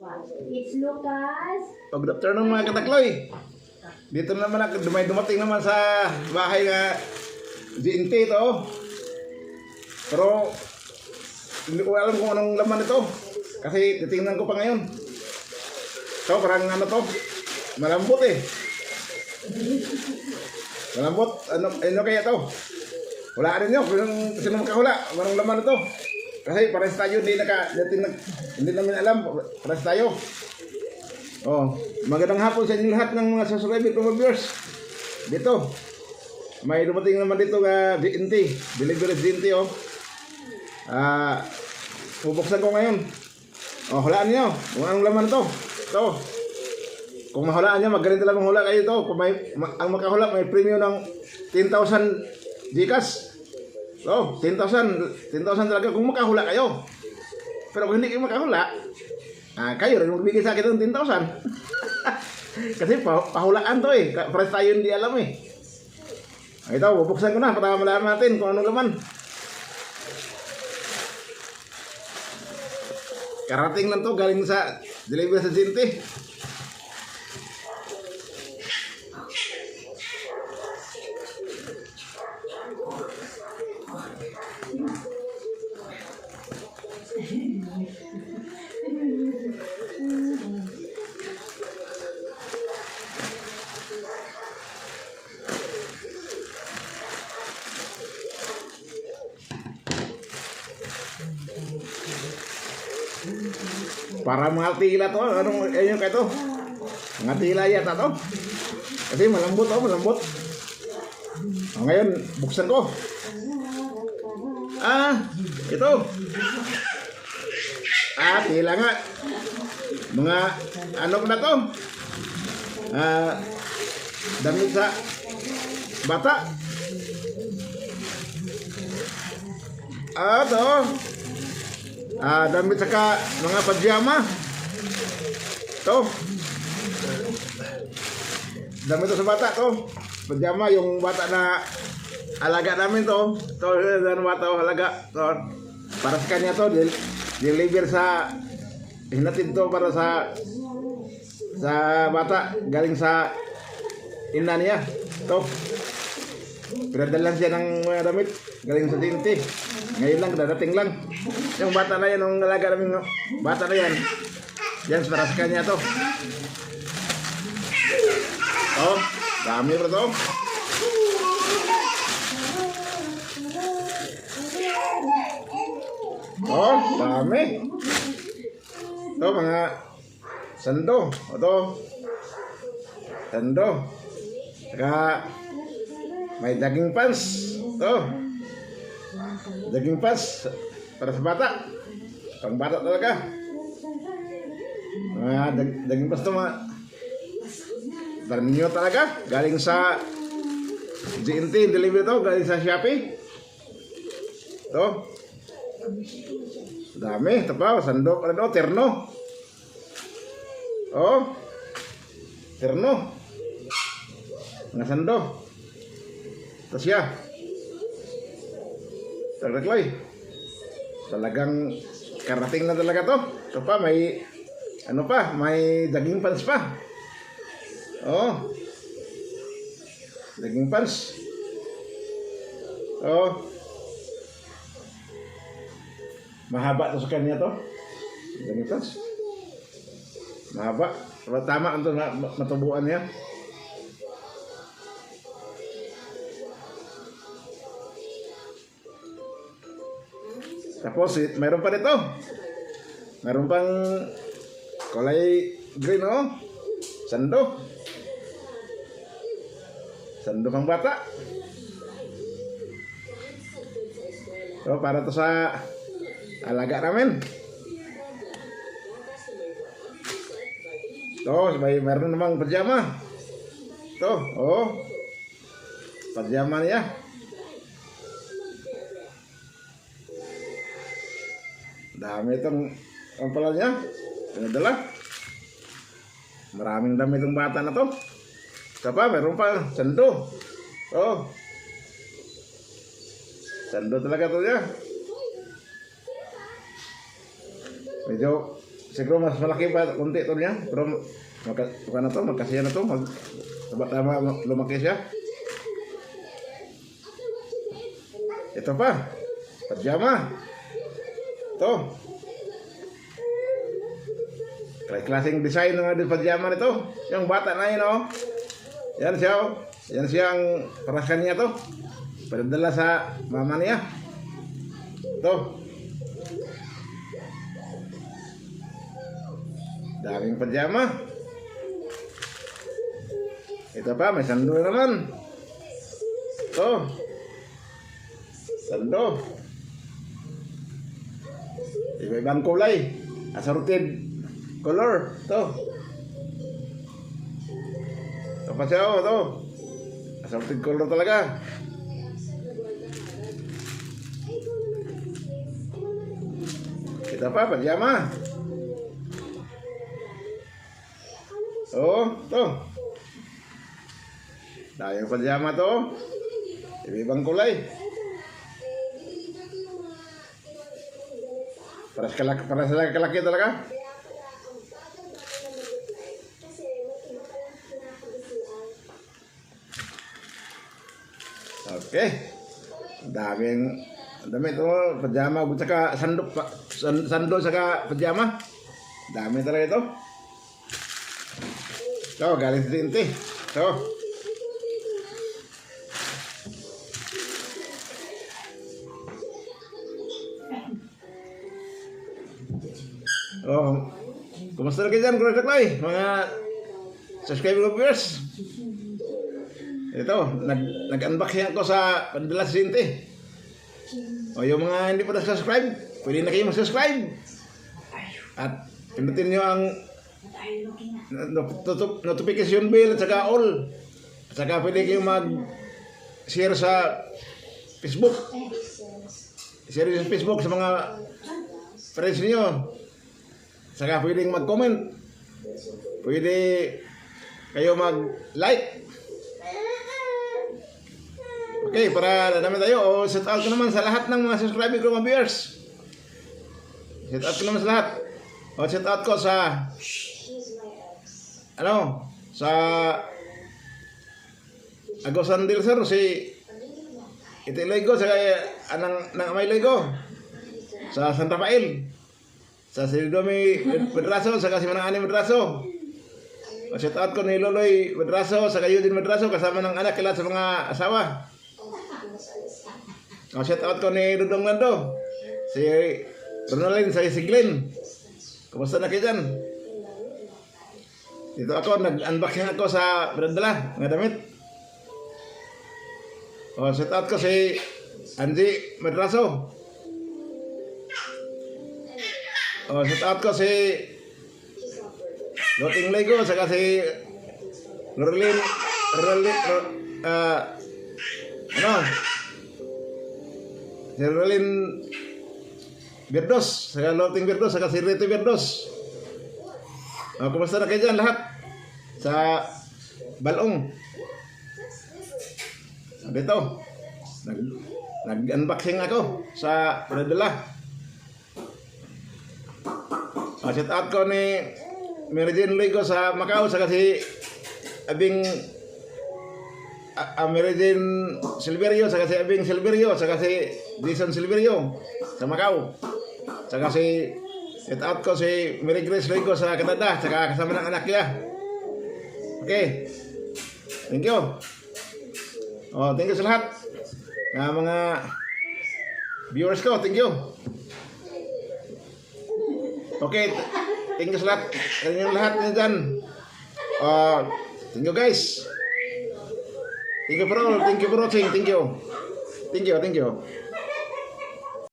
It's Lucas. Oh, good afternoon mga katakloy. Dito naman ako, dumating naman sa bahay na GNT ito. Pero hindi ko alam kung anong laman ito. Kasi titingnan ko pa ngayon. So parang ano to, malambot eh. Malambot, ano kaya to? Wala rin nyo, sino makahula, anong laman ito? Kasi pares tayo, hindi namin alam, pares tayo. Oh, magandang hapon sa inyo lahat ng mga subscriber ko viewers. Dito, may dumating naman dito nga GNT, delivery GNT oh. Bubuksan ko ngayon. Oh, hulaan niyo, kung anong laman ito. Ito. Kung mahulaan niyo, magaling talagang hula kayo ito. Kung ang makahula, may premium ng 10,000 Gcash. So, 10,000 talaga kung makahula kayo. Pero kung hindi kayo makahula, kayo rin magbigay sa akin ng 10,000. Kasi pahulaan to eh. Fresh tayo hindi alam eh. Ito, bubuksan ko na para malaman natin kung anong laman. Karating lang to, galing sa delivery sa GNT. Para mga tila to, anong kayo to? Mga tila yata to. Kasi malambot oh, malambot. Ngayon, buksan ko. Ito. Tila nga. Mga ano na to? Damit sa bata. Ito. Damit saka mga pajama. To. Damit to sa bata to. Pajama yung bata na alaga namin to. To yung bata alaga to. Para sa kanya to deliver sa hinatid to para sa bata galing sa ina niya. To. Pinadalan siya ng mga damit galing sa GNT. Ngayon lang, dadating lang. Yung bata na yan, yung alaga namin, bata na yan. Yan, para sa kanya to. Oh, dami bro to. Oh, dami. Ito, mga sando. Ito. Sando. Saka, may daging pants. Ito. Daging pas para sa bata. Pang bata talaga. Daging pas to mga premium talaga. Galing sa GNT delivery to. Galing sa Shopee. To. Dami. Ito pa. Sandok. Ano? Terno. Oh. Terno. Mga sandok. Ito siya. Talagang karating na talaga to. Ito pa, may ano pa, may daging pants pa. Oh. Daging pants. Oh. Mahaba to sa kanya to. Daging pants. Mahaba. Pero tama ang to na matubuan niya. Tapos, mayroon pa dito. Mayroon pang kulay green, oh. Sando. Sando pang bata. So, para to sa alaga namin. So, mayroon namang pajama. Ito, oh. Pajama niya. Dami itong ang pala niya. Pinadala. Maraming dami itong bata na to. Ito pa, meron pa. Sando. Oh. Sando talaga to niya. Medyo siguro mas malaki pa konti to niya. Pero na to, magkasiya na to. Tama lumaki siya. Ito pa. Pajama. Ito. Klaseng design ng pajama nito. Yung bata na yun, oh. Yan siya, oh. Yan siyang para sa kanya to. Padala sa mama niya. Ito. Daming pajama. Ito pa, may sando naman. Ito. Sando. Iba-ibang kulay. Assorted color. Ito. Ito pa siya, oh. Ito. Assorted color talaga. Ito pa, pajama. Oh, to. Dayang pajama to. Iba-ibang kulay. Para sa kalaki talaga. Okay. Dami to pajama at saka sando saka pajama. Dami talaga ito. Ito, galing sa Tinti. Ito. Oh, kumusta na kayo dyan, Kuya Taklay? Mga subscriber viewers. Ito, nag-unboxing ako sa padala sa Tinti. O yung mga hindi pa na-subscribe, pwede na kayo mag-subscribe. At pindutin nyo ang notification bell at saka all. At saka pwede kayong mag-share sa Facebook. Share sa Facebook sa mga friends niyo. Saka pwedeng mag-comment. Pwede kayo mag-like. Okay, para namin tayo. O, set out ko naman sa lahat ng mga subscriber ko, mga viewers. Set out ko naman sa lahat. O, set out ko sa sa Agosan del Sur, si Itiloy ko, sa ng Amayloy ko, sa San Rafael, sa Silidomi Medraso, sa si Manang Ani Medraso. O, set out ko ni Loloy Medraso, sa Yudin Medraso, kasama ng anak, kailan sa mga asawa. O, shout out ko ni Dudong Lando, si Ronaldin, si Glenn. Kumusta na kayo dyan? Dito ako, nag-unboxing ako sa pinadala, mga damit. O, shout out ko si Angie Madraso. O, shout out ko si Loting Lego, saka si Lorlin, si Rolin Berdos, saka Loting Berdos, saka si Rito Berdos. O, kumusta na kayo dyan lahat? Sa Balong. Dito, nag-unboxing ako sa pinadala. O, shout out ko ni Mary Jane Ligo sa Macau, saka si Abing Mary Jane Silverio, saka si Abing Silverio, saka si Jason Silverio sa Macau. Saka si shout out ko si Mary Grace Ligo sa Canada, saka kasama ng anak niya. Okay. Thank you. Oh, thank you sa lahat ng mga viewers ko. Thank you. Okay. Thank you sa lahat. Kanyang lahat niyo dyan. Thank you guys. Thank you for all. Thank you for watching. Thank you. Thank you. Thank you.